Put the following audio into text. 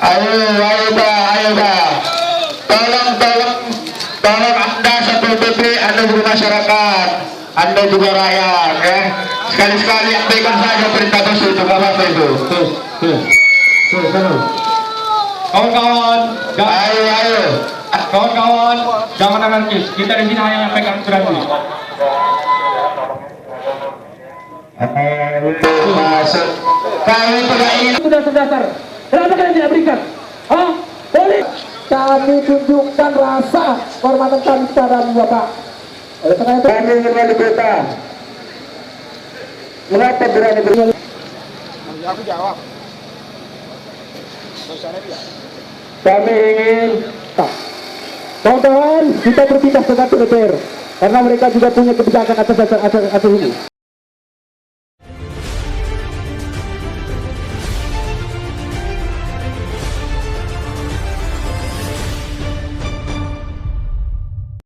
Ayo Pak. Tolong Anda Satpol PP, Anda juga masyarakat, Anda juga rakyat, ya. Sekali-sekali aktifkan saja perintah bos itu, nggak apa-apa itu. Tuh. Kawan-kawan, Ayo. kawan-kawan, jangan anarkis. Kita di sini hanya menyampaikan aspirasi. Masuk. Kami tidak ingin. Sudah terdaftar. Kenapa kalian tidak berikan? Boleh. Kami tunjukkan rasa kehormatan kami kepada Bapak. Oleh karena itu kami ingin di kota. Mengapa berani berani? Aku jawab. Kami ingin kawan-kawan kita berpindah ke kantor DPR karena mereka juga punya kebijakan atas ini.